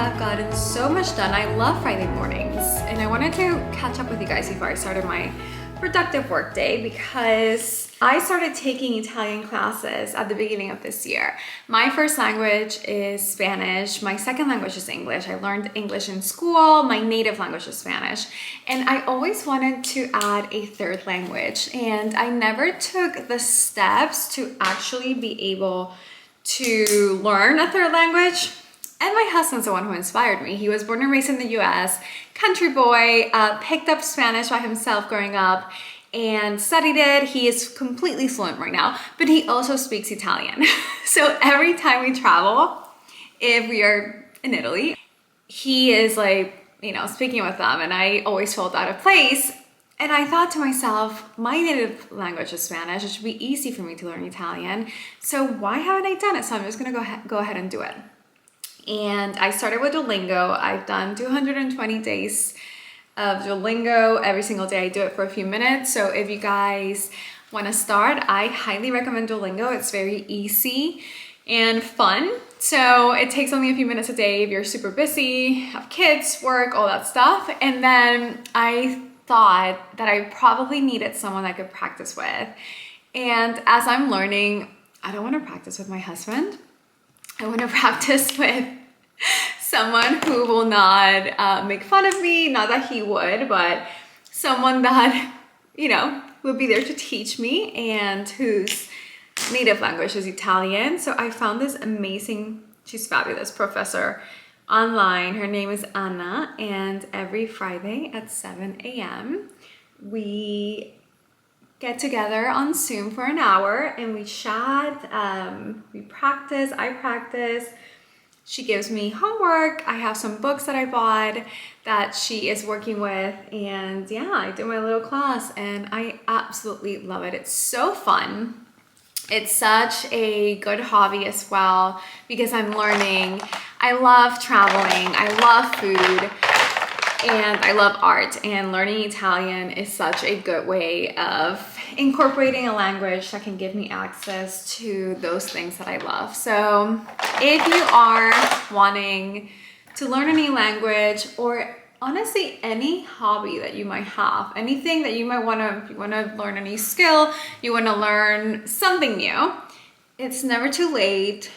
have gotten so much done. I love Friday mornings, and I wanted to catch up with you guys before I started my productive work day because I started taking Italian classes at the beginning of this year. My first language is Spanish. My second language is English. I learned English in school. My native language is Spanish. And I always wanted to add a third language, and I never took the steps to actually be able to learn a third language. And my husband's the one who inspired me. He was born and raised in the US, country boy, picked up Spanish by himself growing up and studied it. He is completely fluent right now, but he also speaks Italian. So every time we travel, if we are in Italy, he is like, you know, speaking with them, and I always felt out of place. And I thought to myself, my native language is Spanish. It should be easy for me to learn Italian. So why haven't I done it? So I'm just gonna go ahead and do it. And I started with Duolingo. I've done 220 days of Duolingo. Every single day I do it for a few minutes. So if you guys want to start, I highly recommend Duolingo. It's very easy and fun. So it takes only a few minutes a day if you're super busy, have kids, work, all that stuff. And then I thought that I probably needed someone I could practice with. And as I'm learning, I don't want to practice with my husband. I want to practice with someone who will not make fun of me. Not that he would, but someone that, you know, will be there to teach me and whose native language is Italian. So I found this amazing, she's fabulous, professor online. Her name is Anna, and every Friday at 7 a.m. we get together on Zoom for an hour and we chat, we practice, I practice. She gives me homework. I have some books that I bought that she is working with, and yeah, I do my little class and I absolutely love it. It's so fun. It's such a good hobby as well because I'm learning. I love traveling, I love food, and I love art, and learning Italian is such a good way of incorporating a language that can give me access to those things that I love. So if you are wanting to learn a new language, or honestly any hobby that you might have, anything that you might you want to learn a new skill, you want to learn something new, it's never too late.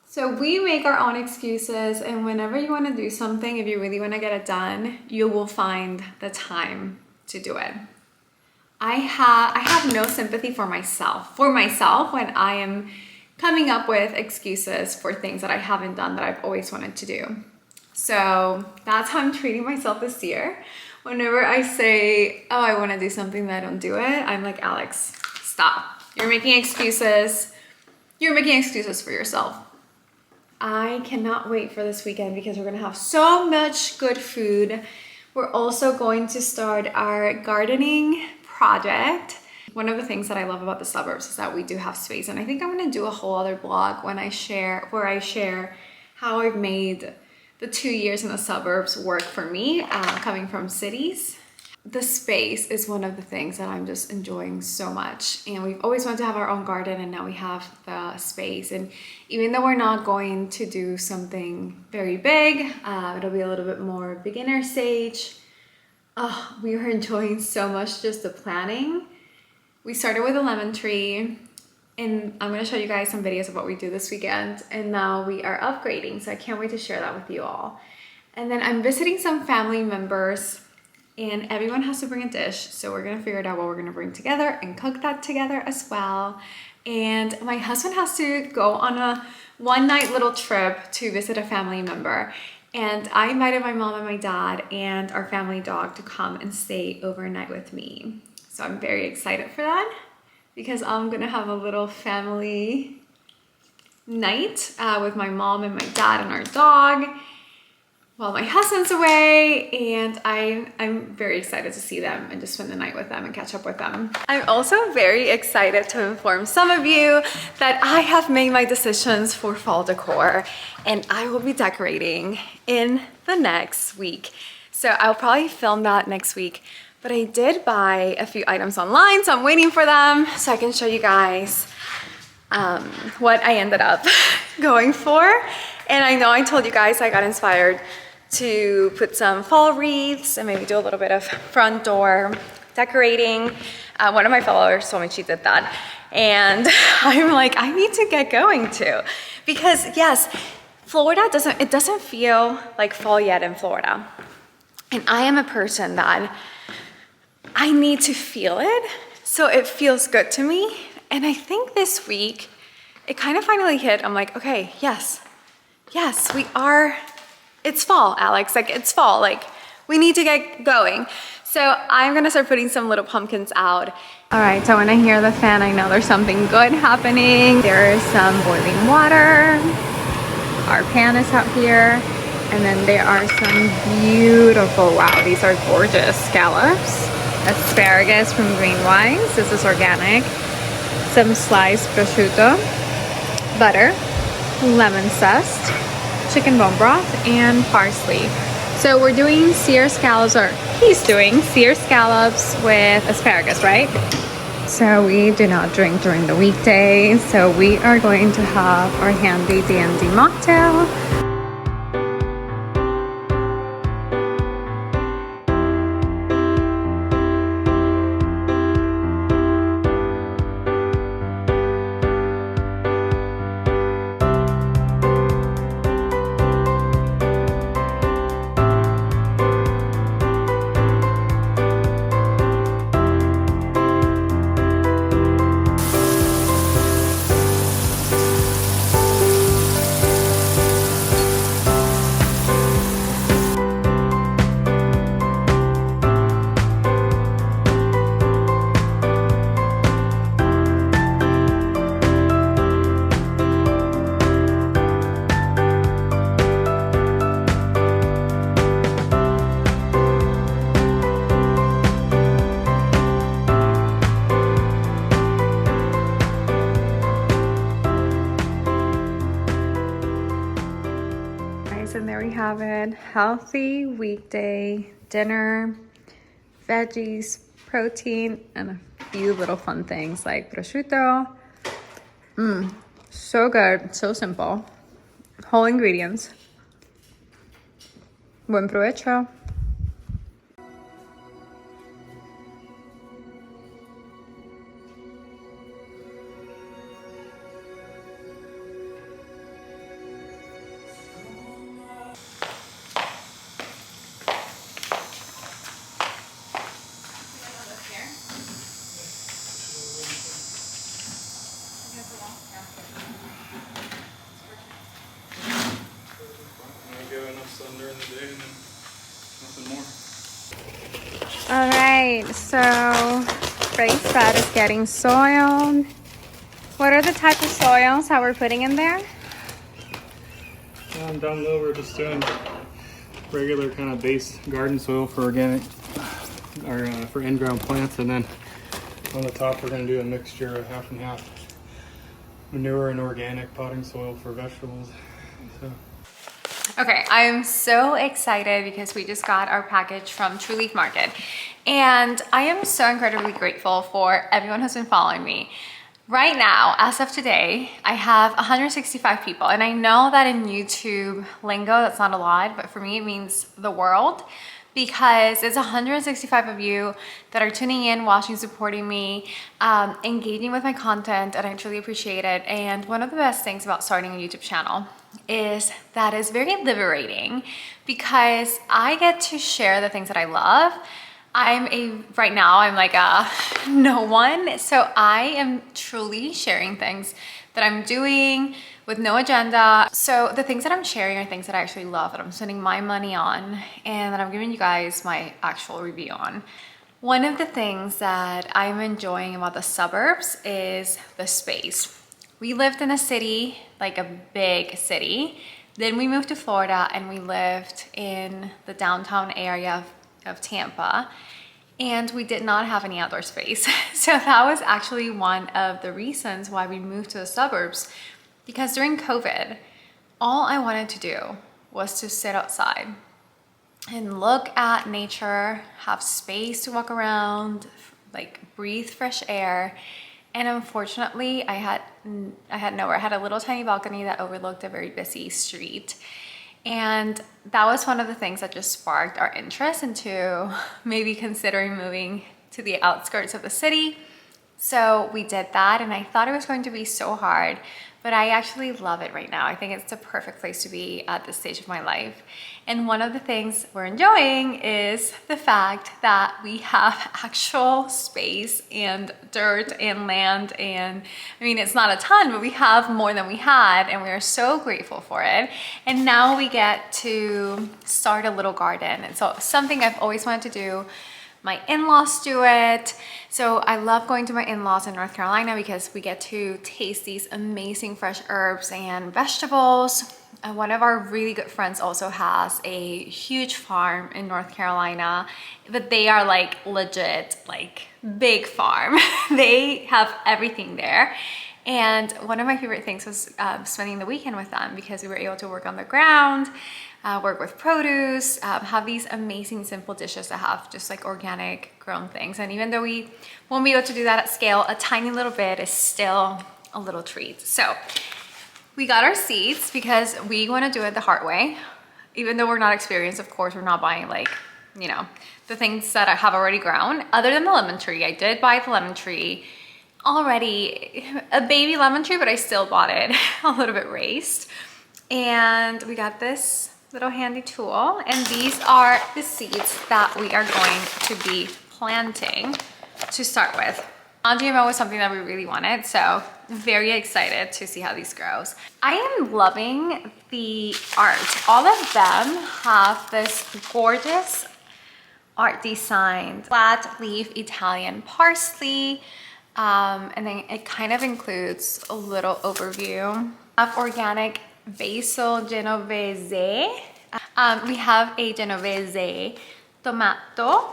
So we make our own excuses, and whenever you want to do something, if you really want to get it done, you will find the time to do it. I have no sympathy for myself when I am coming up with excuses for things that I haven't done that I've always wanted to do. So that's how I'm treating myself this year. Whenever I say, oh, I want to do something that I don't do it, I'm like, Alex, stop. You're making excuses. You're making excuses for yourself. I cannot wait for this weekend because we're gonna have so much good food. We're also going to start our gardening project. One of the things that I love about the suburbs is that we do have space, and I think I'm gonna do a whole other blog where I share how I've made the 2 years in the suburbs work for me, coming from cities. The space is one of the things that I'm just enjoying so much, and we've always wanted to have our own garden, and now we have the space. And even though we're not going to do something very big, it'll be a little bit more beginner stage. Oh, we are enjoying so much just the planning. We started with a lemon tree, and I'm going to show you guys some videos of what we do this weekend, and now we are upgrading, so I can't wait to share that with you all. And then I'm visiting some family members, and everyone has to bring a dish, so we're gonna figure it out what we're gonna bring together and cook that together as well. And my husband has to go on a one-night little trip to visit a family member, and I invited my mom and my dad and our family dog to come and stay overnight with me. So I'm very excited for that because I'm gonna have a little family night with my mom and my dad and our dog while my husband's away, and I'm very excited to see them and just spend the night with them and catch up with them. I'm also very excited to inform some of you that I have made my decisions for fall decor, and I will be decorating in the next week. So I'll probably film that next week, but I did buy a few items online, so I'm waiting for them so I can show you guys what I ended up going for. And I know I told you guys I got inspired to put some fall wreaths and maybe do a little bit of front door decorating. One of my followers told me she did that. And I'm like, I need to get going too. Because yes, Florida doesn't feel like fall yet in Florida. And I am a person that I need to feel it so it feels good to me. And I think this week, it kind of finally hit. I'm like, okay, yes, we are, it's fall, Alex, like it's fall, like we need to get going. So I'm gonna start putting some little pumpkins out. All right, so when I hear the fan, I know there's something good happening. There is some boiling water. Our pan is out here. And then there are some beautiful, wow, these are gorgeous scallops. Asparagus from Green Wines, this is organic. Some sliced prosciutto, butter, lemon zest, chicken bone broth, and parsley. So we're doing seared scallops, or he's doing seared scallops with asparagus, right? So we do not drink during the weekdays, so we are going to have our handy dandy mocktail. And there we have it. Healthy weekday dinner, veggies, protein, and a few little fun things like prosciutto. So good, so simple. Whole ingredients. Buen provecho. All right, so Grace bed is getting soiled. What are the type of soils that we're putting in there? Down low we're just doing regular kind of base garden soil for organic, or for in-ground plants, and then on the top we're going to do a mixture of half and half manure and organic potting soil for vegetables. So. Okay, I'm so excited because we just got our package from True Leaf Market, and I am so incredibly grateful for everyone who's been following me. Right now, as of today, I have 165 people, and I know that in YouTube lingo that's not a lot, but for me it means the world, because it's 165 of you that are tuning in, watching, supporting me, engaging with my content, and I truly appreciate it. And one of the best things about starting a YouTube channel is that it's very liberating because I get to share the things that I love. Right now I'm like no one, so I am truly sharing things that I'm doing with no agenda. So the things that I'm sharing are things that I actually love, that I'm spending my money on, and that I'm giving you guys my actual review on. One of the things that I'm enjoying about the suburbs is the space. We lived in a city, like a big city. Then we moved to Florida and we lived in the downtown area of Tampa, and we did not have any outdoor space. So that was actually one of the reasons why we moved to the suburbs, because during COVID, all I wanted to do was to sit outside and look at nature, have space to walk around, like breathe fresh air. And unfortunately, I had nowhere. I had a little tiny balcony that overlooked a very busy street. And that was one of the things that just sparked our interest into maybe considering moving to the outskirts of the city. So we did that, and I thought it was going to be so hard, but I actually love it right now. I think it's the perfect place to be at this stage of my life. And one of the things we're enjoying is the fact that we have actual space and dirt and land, and I mean, it's not a ton, but we have more than we had, and we are so grateful for it. And now we get to start a little garden. And so something I've always wanted to do. My in-laws do it. So I love going to my in-laws in North Carolina because we get to taste these amazing fresh herbs and vegetables. And one of our really good friends also has a huge farm in North Carolina, but they are like legit, like big farm. They have everything there. And one of my favorite things was spending the weekend with them because we were able to work on the ground, work with produce, have these amazing simple dishes that have just like organic grown things. And even though we won't be able to do that at scale, a tiny little bit is still a little treat. So we got our seeds because we want to do it the hard way. Even though we're not experienced, of course, we're not buying like, you know, the things that I have already grown. Other than the lemon tree, I did buy the lemon tree already, a baby lemon tree, but I still bought it a little bit raised. And we got this little handy tool, and these are the seeds that we are going to be planting to start with. Non-GMO was something that we really wanted, so very excited to see how these grows. I am loving the art. All of them have this gorgeous art designed flat leaf Italian parsley, and then it kind of includes a little overview of organic basil genovese. We have a genovese tomato.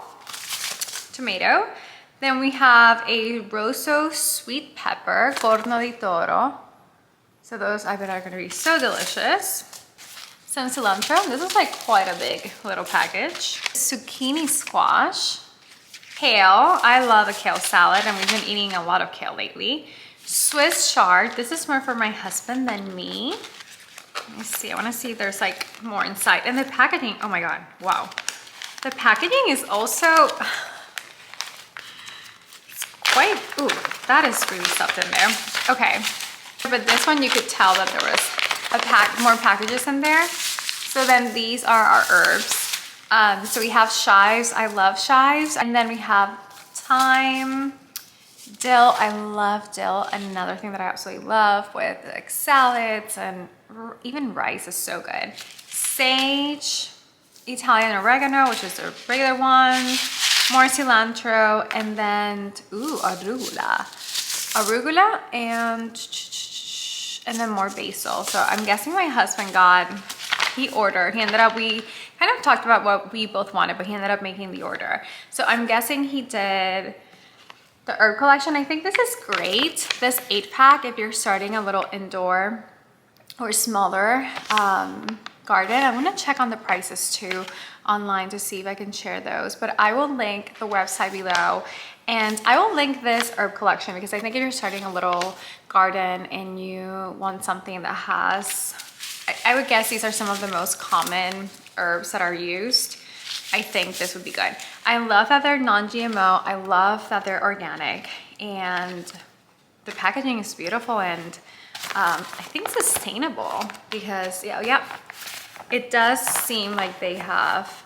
Then we have a rosso sweet pepper, corno di toro. So those I bet are gonna be so delicious. Some cilantro. This is like quite a big little package. Zucchini squash. Kale. I love a kale salad, and we've been eating a lot of kale lately. Swiss chard. This is more for my husband than me. Let me see. I want to see if there's like more inside. And the packaging. Oh my god! Wow. The packaging is also it's quite. Ooh, that is really stuffed in there. Okay, but this one you could tell that there was more packages in there. So then these are our herbs. So we have chives. I love chives. And then we have thyme, dill. I love dill. Another thing that I absolutely love with like salads and even rice is so good. Sage, Italian oregano, which is a regular one, more cilantro, and then arugula, and then more basil. So I'm guessing my husband we kind of talked about what we both wanted, but he ended up making the order. So I'm guessing he did the herb collection. I think this is great. This 8-pack, if you're starting a little indoor or smaller garden. I'm gonna check on the prices too online to see if I can share those, but I will link the website below, and I will link this herb collection because I think if you're starting a little garden and you want something that has, I would guess these are some of the most common herbs that are used. I think this would be good. I love that they're non-GMO. I love that they're organic, and the packaging is beautiful, and I think sustainable because it does seem like they have,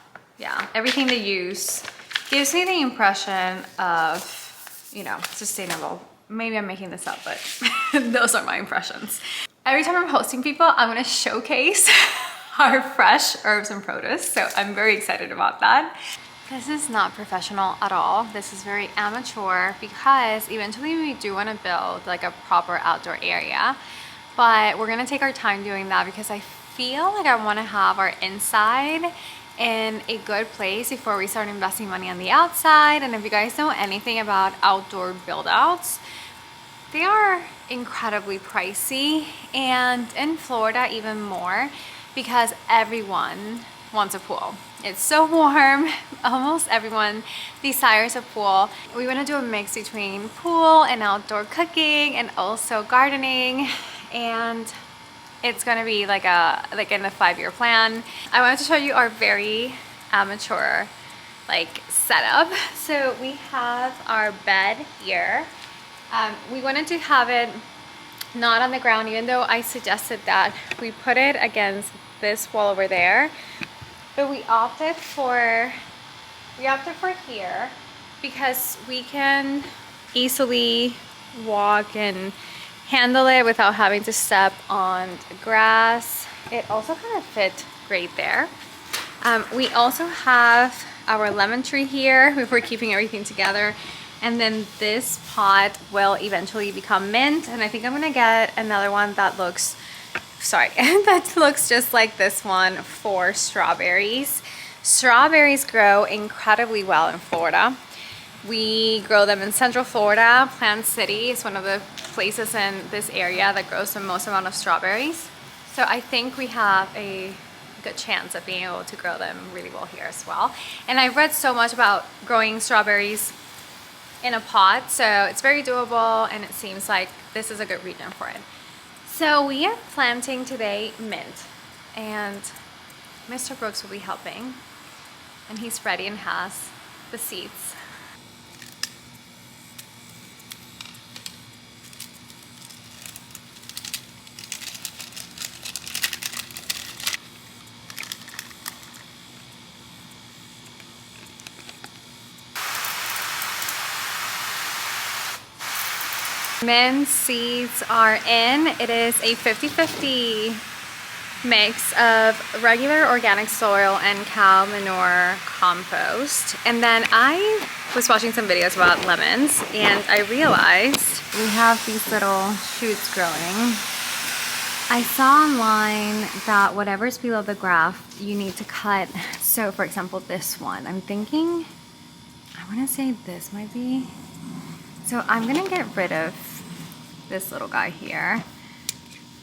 everything they use gives me the impression of, sustainable. Maybe I'm making this up, but those are my impressions. Every time I'm hosting people, I'm gonna showcase our fresh herbs and produce. So I'm very excited about that. This is not professional at all. This is very amateur because eventually we do want to build like a proper outdoor area, but we're gonna take our time doing that because I feel like I want to have our inside in a good place before we start investing money on the outside. And if you guys know anything about outdoor build outs, they are incredibly pricey, and in Florida even more because everyone wants a pool. It's so warm. Almost everyone desires a pool. We want to do a mix between pool and outdoor cooking and also gardening, and it's gonna be like in the 5-year plan. I wanted to show you our very amateur setup. So we have our bed here. We wanted to have it not on the ground, even though I suggested that we put it against this wall over there. But we opted for here because we can easily walk and handle it without having to step on grass. It also kind of fit great there. We also have our lemon tree here if we're keeping everything together. And then this pot will eventually become mint. And I think I'm gonna get another one that looks, that looks just like this one for strawberries. Strawberries grow incredibly well in Florida. We grow them in Central Florida. Plant City is one of the places in this area that grows the most amount of strawberries. So I think we have a good chance of being able to grow them really well here as well. And I've read so much about growing strawberries in a pot, so it's very doable, and it seems like this is a good region for it. So we are planting today mint, and Mr. Brooks will be helping, and he's ready and has the seeds. Mint seeds are in. It is a 50-50 mix of regular organic soil and cow manure compost. And then I was watching some videos about lemons, and I realized we have these little shoots growing. I saw online that whatever's below the graft you need to cut. So for example, this one, I'm thinking, I want to say this might be. So I'm gonna get rid of this little guy here.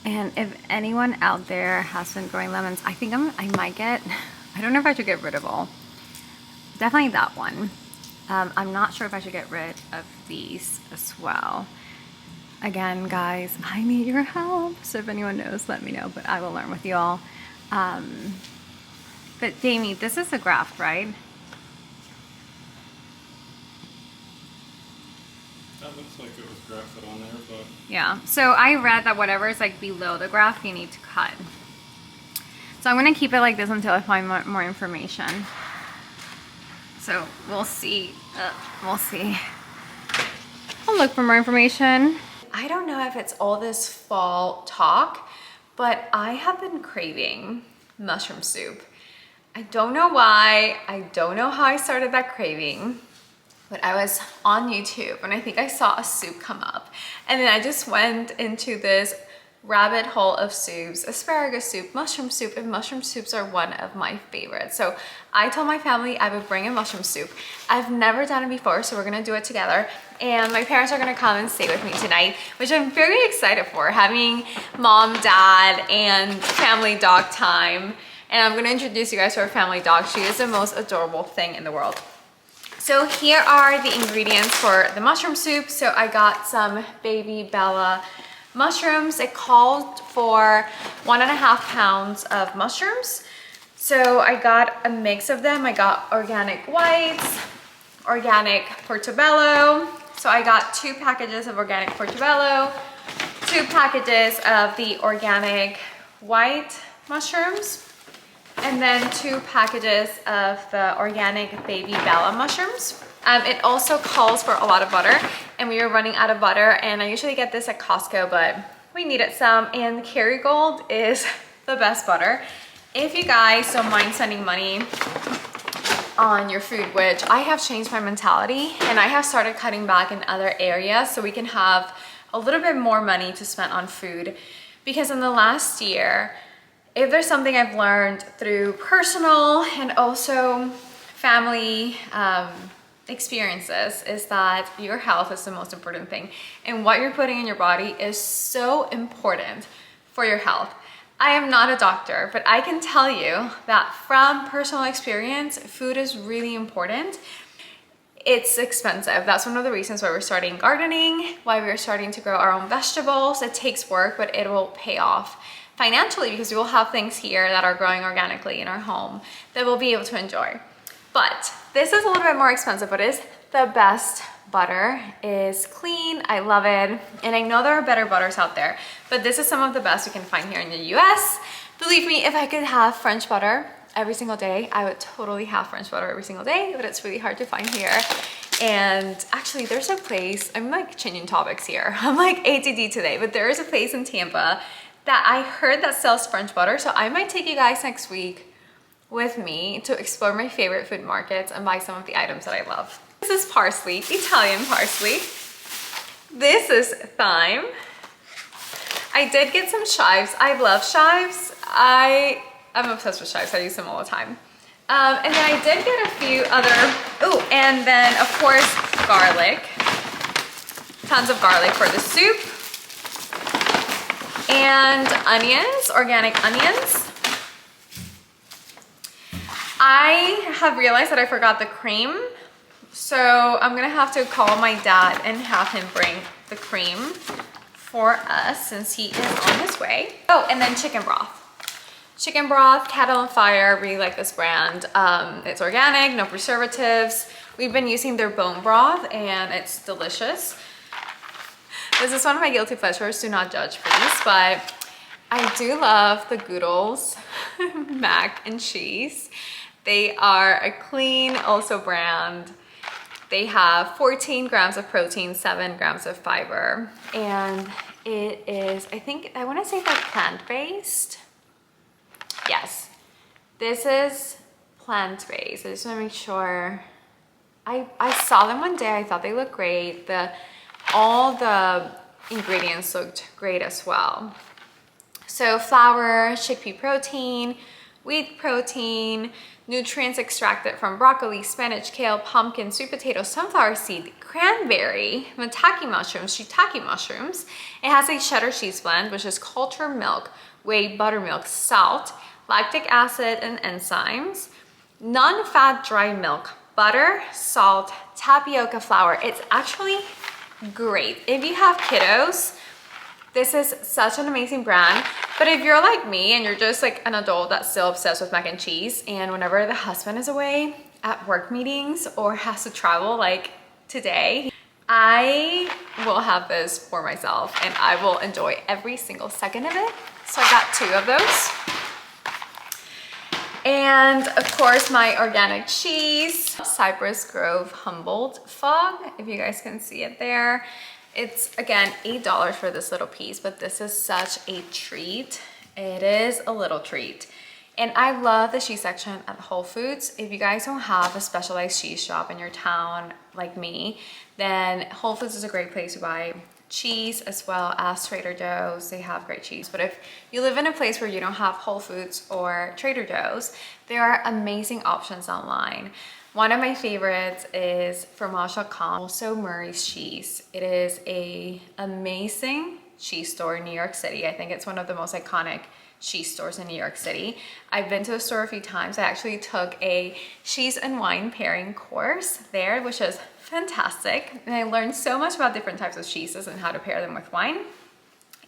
And if anyone out there has been growing lemons, I think I might get, I don't know if I should get rid of all. Definitely that one. I'm not sure if I should get rid of these as well. Again, guys, I need your help. So if anyone knows, let me know, but I will learn with you all. But Jamie, this is a graft, right? That looks like it was grafted on there, but... Yeah, so I read that whatever is like below the graft, you need to cut. So I'm gonna keep it like this until I find more information. So we'll see, we'll see. I'll look for more information. I don't know if it's all this fall talk, but I have been craving mushroom soup. I don't know why, I don't know how I started that craving. But I was on YouTube and I think I saw a soup come up. And then I just went into this rabbit hole of soups, asparagus soup, mushroom soup, and mushroom soups are one of my favorites. So I told my family I would bring a mushroom soup. I've never done it before, so we're gonna do it together. And my parents are gonna come and stay with me tonight, which I'm very excited for, having mom, dad, and family dog time. And I'm gonna introduce you guys to our family dog. She is the most adorable thing in the world. So here are the ingredients for the mushroom soup. So I got some baby Bella mushrooms. It called for 1.5 pounds of mushrooms. So I got a mix of them. I got organic whites, organic portobello. So I got 2 packages of organic portobello, 2 packages of the organic white mushrooms, and then 2 packages of the organic baby Bella mushrooms. It also calls for a lot of butter, and we were running out of butter, and I usually get this at Costco, but we needed some, and Kerrygold is the best butter. If you guys don't mind spending money on your food, which I have changed my mentality, and I have started cutting back in other areas so we can have a little bit more money to spend on food, because in the last year, if there's something I've learned through personal and also family experiences, is that your health is the most important thing. And what you're putting in your body is so important for your health. I am not a doctor, but I can tell you that from personal experience, food is really important. It's expensive. That's one of the reasons why we're starting gardening, why we're starting to grow our own vegetables. It takes work, but it will pay off financially because we will have things here that are growing organically in our home that we'll be able to enjoy. But this is a little bit more expensive, but it is the best butter. Is clean, I love it. And I know there are better butters out there, but this is some of the best we can find here in the US. Believe me, if I could have French butter every single day, I would totally have French butter every single day, but it's really hard to find here. And actually there's a place, I'm like changing topics here. I'm like ADD today, but there is a place in Tampa that I heard that sells French butter. So I might take you guys next week with me to explore my favorite food markets and buy some of the items that I love. This is parsley, Italian parsley. This is thyme. I did get some chives. I love chives. I'm obsessed with chives. I use them all the time. And then I did get a few other, oh, and then of course, garlic. Tons of garlic for the soup. And onions, organic onions. I have realized that I forgot the cream. So I'm gonna have to call my dad and have him bring the cream for us since he is on his way. Oh, and then chicken broth. Chicken broth, Cattle on Fire, really like this brand. It's organic, no preservatives. We've been using their bone broth and it's delicious. This is one of my guilty pleasures, do not judge please, but I do love the Goodles mac and cheese. They are a clean also brand. They have 14 grams of protein, 7 grams of fiber, and it is, I want to say like plant-based. Yes, this is plant-based. I just want to make sure. I saw them one day. I thought they looked great. All the ingredients looked great as well. So flour, chickpea protein, wheat protein, nutrients extracted from broccoli, spinach, kale, pumpkin, sweet potato, sunflower seed, cranberry, shiitake mushrooms. It has a cheddar cheese blend, which is cultured milk, whey, buttermilk, salt, lactic acid, and enzymes, non-fat dry milk, butter, salt, tapioca flour. It's actually great. If you have kiddos, this is such an amazing brand. But if you're like me and you're just like an adult that's still obsessed with mac and cheese, and whenever the husband is away at work meetings or has to travel like today, I will have this for myself and I will enjoy every single second of it. So I got 2 of those. And of course my organic cheese, Cypress Grove Humboldt Fog, if you guys can see it there. It's again $8 for this little piece, but this is such a treat. It is a little treat. And I love the cheese section at Whole Foods. If you guys don't have a specialized cheese shop in your town like me, then Whole Foods is a great place to buy cheese, as well as Trader Joe's. They have great cheese. But if you live in a place where you don't have Whole Foods or Trader Joe's, there are amazing options online. One of my favorites is Fromage.com, also Murray's Cheese. It is an amazing cheese store in New York City. I think it's one of the most iconic cheese stores in New York City. I've been to the store a few times. I actually took a cheese and wine pairing course there, which is fantastic. And I learned so much about different types of cheeses and how to pair them with wine.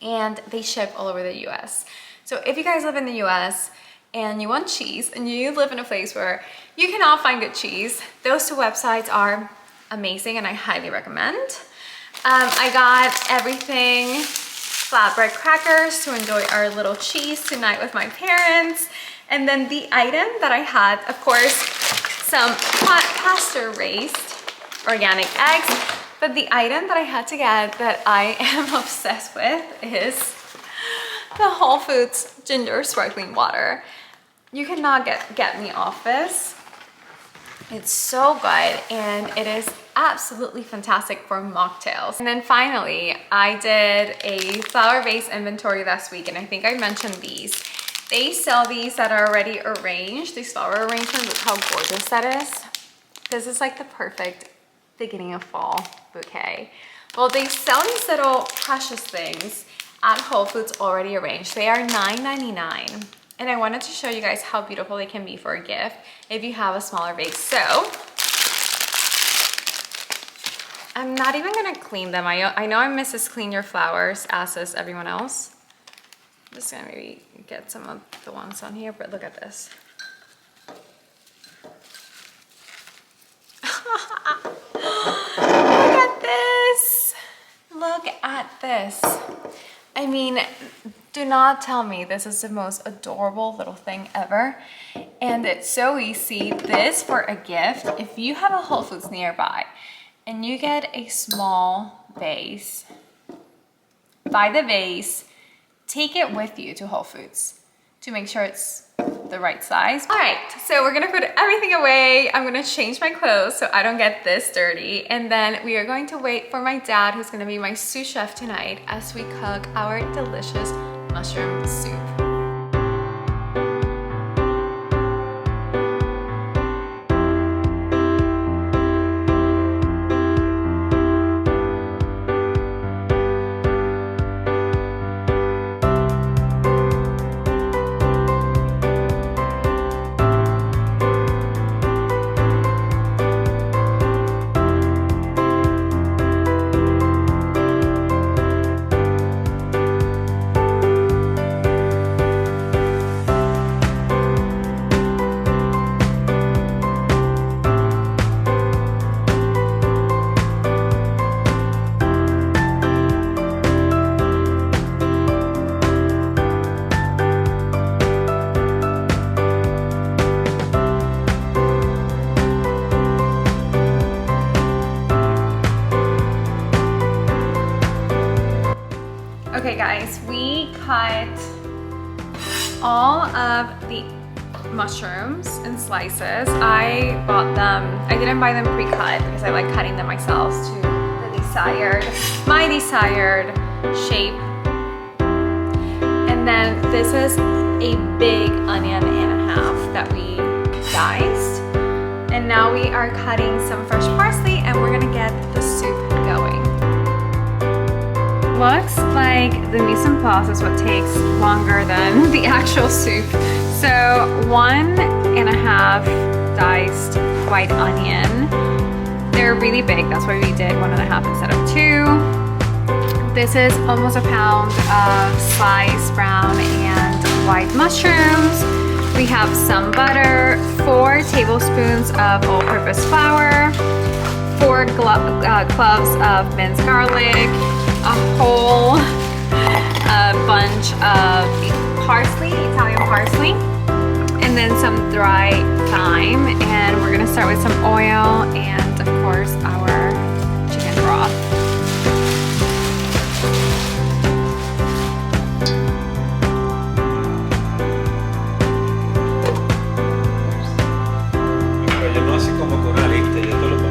And they ship all over the US. So if you guys live in the US, and you want cheese, and you live in a place where you cannot find good cheese, those 2 websites are amazing and I highly recommend. I got everything, flatbread crackers to enjoy our little cheese tonight with my parents. And then the item that I had, of course, some pasture-raised organic eggs. But the item that I had to get that I am obsessed with is the Whole Foods ginger sparkling water. You cannot get me off this. It's so good and it is absolutely fantastic for mocktails. And then finally, I did a flower-based inventory last week and I think I mentioned these. They sell these that are already arranged, these flower arrangements. Look how gorgeous that is. This is like the perfect beginning of fall bouquet. Well, they sell these little precious things at Whole Foods already arranged. They are $9.99. And I wanted to show you guys how beautiful they can be for a gift if you have a smaller vase. So I'm not even gonna clean them. I know I'm Mrs. Clean Your Flowers, as is everyone else. I'm just gonna maybe get some of the ones on here, but look at this. Look at this. Look at this. I mean, do not tell me this is the most adorable little thing ever. And it's so easy. This for a gift, if you have a Whole Foods nearby and you get a small vase, buy the vase, take it with you to Whole Foods to make sure it's the right size. All right, so we're gonna put everything away. I'm gonna change my clothes so I don't get this dirty. And then we are going to wait for my dad, who's gonna be my sous chef tonight, as we cook our delicious mushroom soup. Okay guys, we cut all of the mushrooms in slices. I bought them, I didn't buy them pre-cut because I like cutting them myself to my desired shape. And then this is a big onion and a half that we diced. And now we are cutting some fresh parsley and we're gonna get the soup going. Looks like the mise en place is what takes longer than the actual soup. So 1.5 diced white onion. They're really big, that's why we did 1.5 instead of 2. This is almost a pound of sliced brown and white mushrooms. We have some butter, 4 tablespoons of all-purpose flour, 4 cloves of minced garlic, a whole bunch of parsley, Italian parsley, and then some dry thyme. And we're gonna start with some oil and of course our chicken broth. Yo no así como con una lista, yo te lo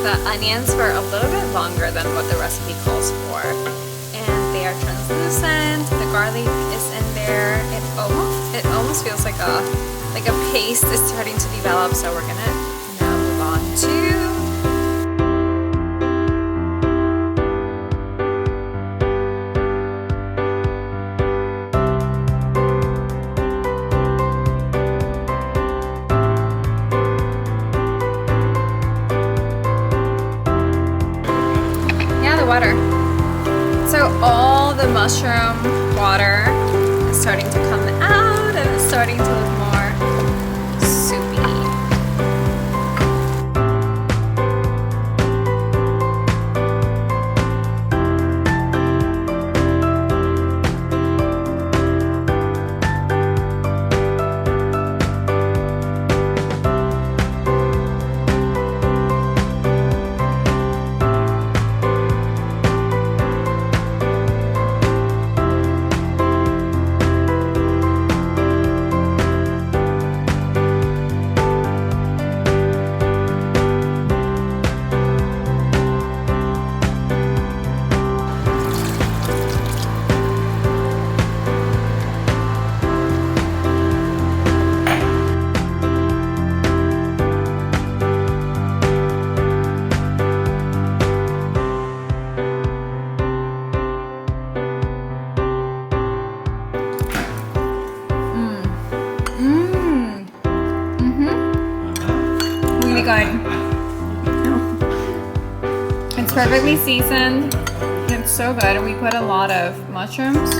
The onions were a little bit longer than what the recipe calls for, and they are translucent. The garlic is in there. It almost feels like a paste is starting to develop. So we're gonna now move on to water. So all the mushroom water is starting to come out and it's starting to look more soupy. good. It's perfectly seasoned. It's so good. And we put a lot of mushrooms.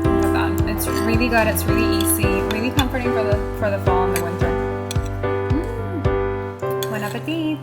Look at that. It's really good. It's really easy. Really comforting for the fall and the winter. Bon appetit.